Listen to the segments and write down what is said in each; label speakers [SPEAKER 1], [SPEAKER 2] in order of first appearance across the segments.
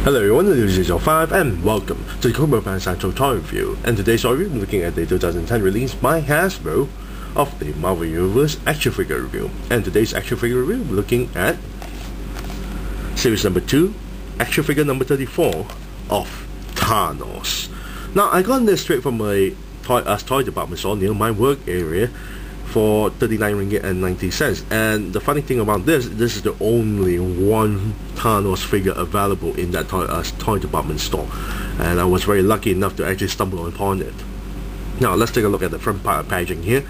[SPEAKER 1] Hello everyone, this is your 5 and welcome to the Cobra Fan Central Toy Review. And today's toy review, we're looking at the 2010 release by Hasbro of the Marvel Universe action figure review. And today's action figure review, we're looking at series number 2, action figure number 34 of Thanos. Now I got this straight from a toy department store near my work area for 39 ringgit and 90 cents. And the funny thing about this is the only one Thanos figure available in that toy department store, and I was very lucky enough to actually stumble upon it. Now let's take a look at the front part of packaging here.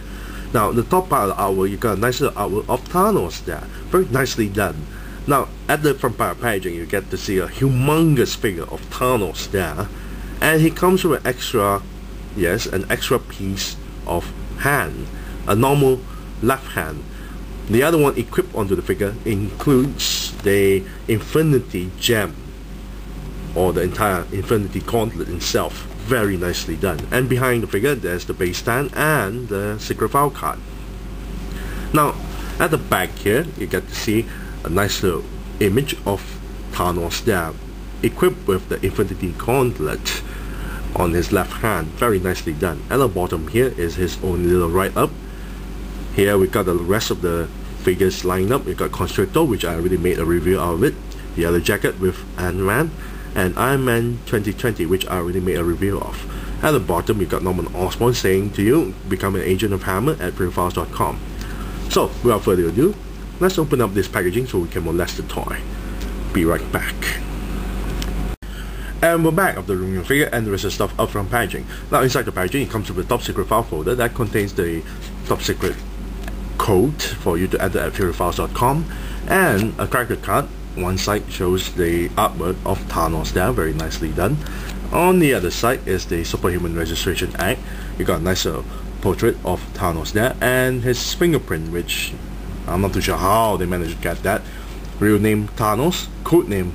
[SPEAKER 1] Now the top part of the artwork, you got a nice little artwork of Thanos there, very nicely done. Now at the front part of packaging, you get to see a humongous figure of Thanos there, and he comes with an extra piece of hand, a normal left hand. The other one equipped onto the figure includes the Infinity Gem, or the entire Infinity Gauntlet itself. Very nicely done. And behind the figure there's the base stand and the secret file card. Now at the back here you get to see a nice little image of Thanos there, equipped with the Infinity Gauntlet on his left hand. Very nicely done. At the bottom here is his own little write-up. Here we got the rest of the figures lined up. We got Constrictor, which I already made a review of it, the Yellow Jacket with Ant-Man, and Iron Man 2020, which I already made a review of. At the bottom we got Norman Osborn saying to you, become an agent of Hammer at printfiles.com. So without further ado, let's open up this packaging so we can molest the toy. Be right back. And we're back of the room figure and the rest of the stuff up from packaging. Now inside the packaging it comes with a top secret file folder that contains the top secret code for you to enter at purifiles.com, and a character card. One side shows the artwork of Thanos there, very nicely done. On the other side is the Superhuman Registration Act. You got a nice portrait of Thanos there and his fingerprint, which I'm not too sure how they managed to get that. Real name Thanos, code name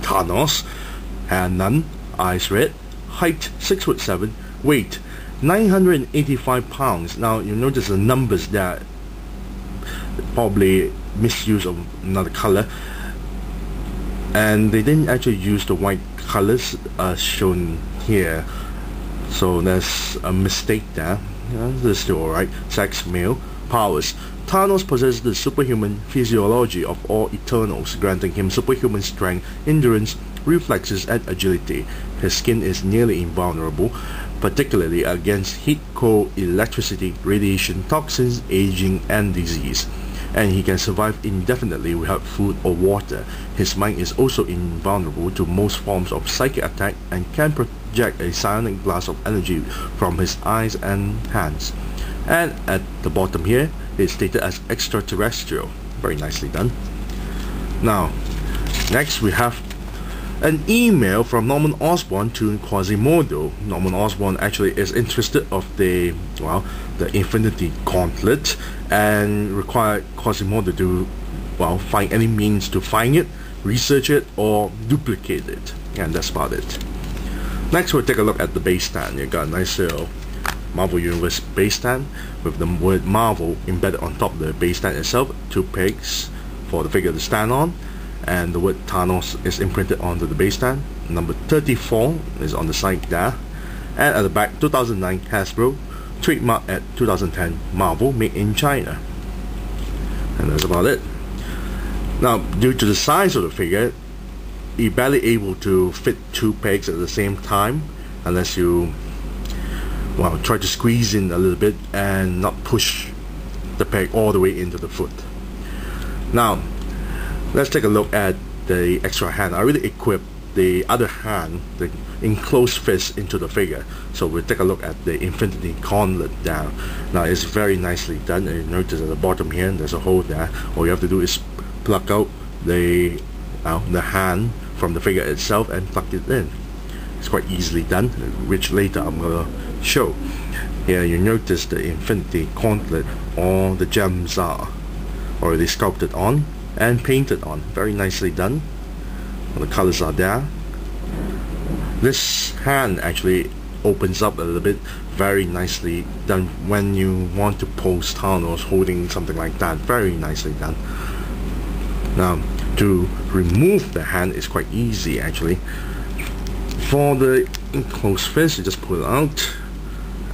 [SPEAKER 1] Thanos, hand none, eyes red, height 6'7", weight 985 pounds. Now you notice the numbers there, probably misuse of another color, and they didn't actually use the white colors as shown here, so there's a mistake there. This is still alright. Sex male. Powers. Thanos possesses the superhuman physiology of all Eternals, granting him superhuman strength, endurance, reflexes and agility. His skin is nearly invulnerable, particularly against heat, cold, electricity, radiation, toxins, aging and disease. And he can survive indefinitely without food or water. His mind is also invulnerable to most forms of psychic attack and can project a psionic blast of energy from his eyes and hands. And at the bottom here it's stated as extraterrestrial. Very nicely done. Now next we have an email from Norman Osborn to Quasimodo. Norman Osborn actually is interested of the Infinity Gauntlet and required Quasimodo to find any means to find it, research it or duplicate it, and that's about it. Next we'll take a look at the base stand. You got a nice little Marvel Universe base stand with the word Marvel embedded on top of the base stand itself, 2 pegs for the figure to stand on, and the word Thanos is imprinted onto the base stand. Number 34 is on the side there, and at the back 2009 Hasbro, trademark at 2010 Marvel, made in China. And that's about it. Now due to the size of the figure, you're barely able to fit 2 pegs at the same time unless you try to squeeze in a little bit and not push the peg all the way into the foot. Now let's take a look at the extra hand. I really equipped the other hand, the enclosed fist, into the figure. So we'll take a look at the Infinity Gauntlet there. Now it's very nicely done, and you notice at the bottom here there's a hole there. All you have to do is pluck out the hand from the figure itself and plug it in. It's quite easily done, which later I'm gonna show. Here you notice the Infinity Gauntlet, all the gems are already sculpted on and painted on. Very nicely done. All the colors are there. This hand actually opens up a little bit. Very nicely done when you want to pose Thanos holding something like that. Very nicely done. Now To remove the hand is quite easy actually. For the enclosed fist, you just pull it out,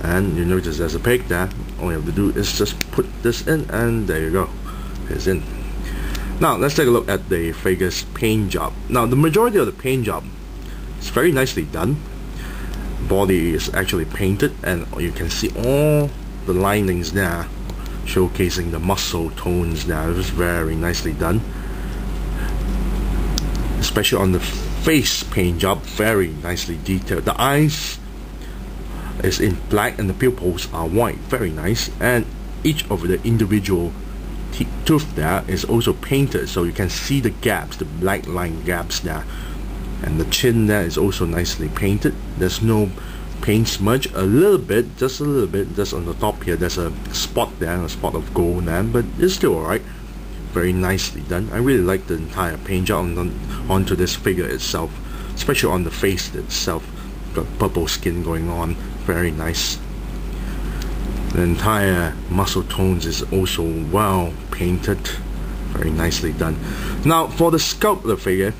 [SPEAKER 1] and you notice there's a peg there. All you have to do is just put this in, and there you go, it's in. Now let's take a look at the figure's paint job. Now the majority of the paint job is very nicely done. Body is actually painted, and you can see all the linings there, showcasing the muscle tones there. It was very nicely done, especially on the face paint job, very nicely detailed. The eyes is in black and the pupils are white, very nice, and each of the individual tooth there is also painted, so you can see the gaps, the black line gaps there, and the chin there is also nicely painted. There's no paint smudge, a little bit, just a little bit, just on the top here there's a spot there, a spot of gold there, but it's still alright. Very nicely done. I really like the entire paint job onto this figure itself, especially on the face itself. Got purple skin going on, very nice. The entire muscle tones is also well painted, very nicely done. Now for the sculpt of the figure,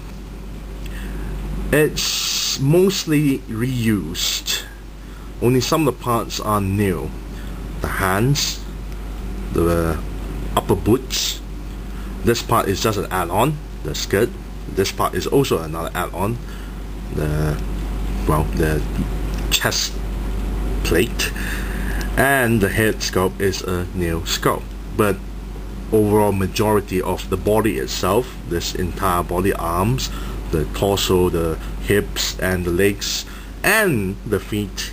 [SPEAKER 1] it's mostly reused. Only some of the parts are new. The hands, the upper boots. This part is just an add-on, the skirt. This part is also another add-on, the chest plate, and the head sculpt is a new sculpt. But overall majority of the body itself, this entire body, arms, the torso, the hips, and the legs, and the feet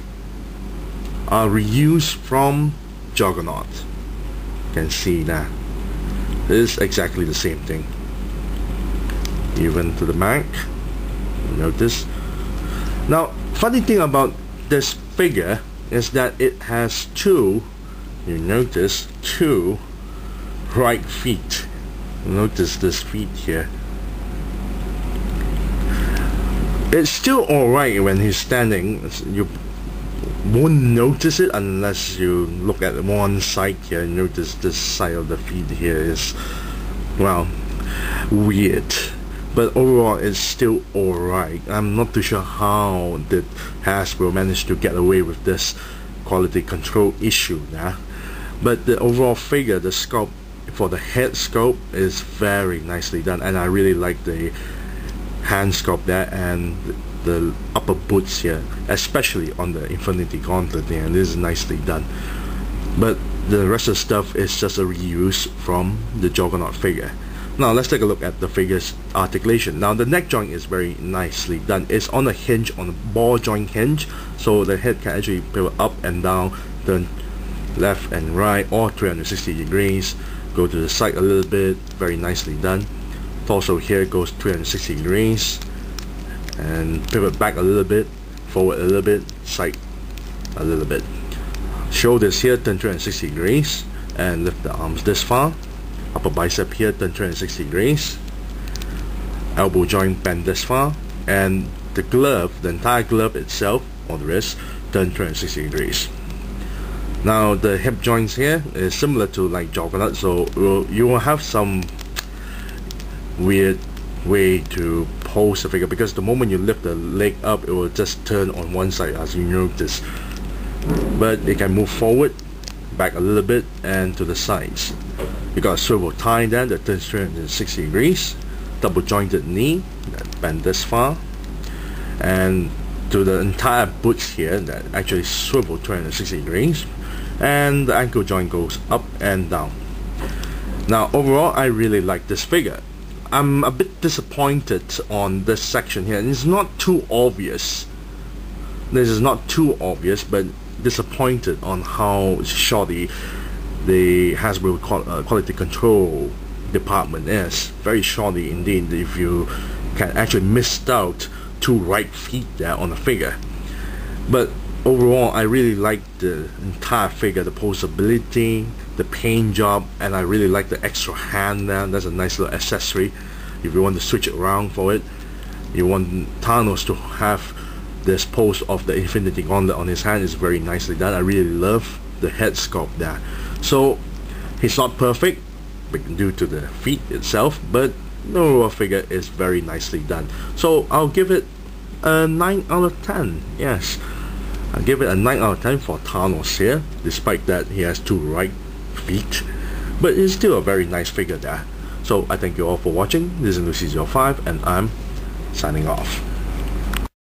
[SPEAKER 1] are reused from Juggernaut. You can see that. Is exactly the same thing. Even to the back, notice. Now, funny thing about this figure is that it has two, you notice, two right feet. Notice this feet here. It's still alright when he's standing. You won't notice it unless you look at one side here. Notice this side of the feet here is, well, weird, but overall it's still alright. I'm not too sure how did Hasbro manage to get away with this quality control issue now, but the overall figure, the sculpt for the head sculpt is very nicely done, and I really like the hand sculpt there and the upper boots here, especially on the Infinity Gauntlet there, and this is nicely done. But the rest of the stuff is just a reuse from the Juggernaut figure. Now let's take a look at the figure's articulation. Now the neck joint is very nicely done. It's on a hinge, on a ball joint hinge, so the head can actually pivot up and down, turn left and right, or 360 degrees, go to the side a little bit, very nicely done. Torso here goes 360 degrees, and pivot back a little bit, forward a little bit, side a little bit. Shoulders here turn 360 degrees and lift the arms this far. Upper bicep here turn 360 degrees. Elbow joint bend this far, and the glove, the entire glove itself on the wrist, turn 360 degrees. Now the hip joints here is similar to like Juggernaut, so you will have some weird way to pose the figure, because the moment you lift the leg up, it will just turn on one side, as you notice. But it can move forward, back a little bit, and to the sides. You got a swivel tie there that turns 360 degrees, double jointed knee that bend this far, and to the entire boots here that actually swivel 360 degrees, and the ankle joint goes up and down. Now overall, I really like this figure. I'm a bit disappointed on this section here, and it's not too obvious. This is not too obvious, but disappointed on how shoddy the Hasbro quality control department is. Very shoddy indeed. If you can actually miss out two right feet there on the figure. But overall, I really like the entire figure, the posability, the paint job, and I really like the extra hand there. That's a nice little accessory if you want to switch it around for it. You want Thanos to have this pose of the Infinity Gauntlet on his hand. Is very nicely done. I really love the head sculpt there. So he's not perfect due to the feet itself, but the overall figure is very nicely done. So I'll give it a 9 out of 10. Yes, I'll give it a 9 out of 10 for Thanos here, despite that he has 2 right feet, but it's still a very nice figure there. So I thank you all for watching. This is Lucy05 and I'm signing off.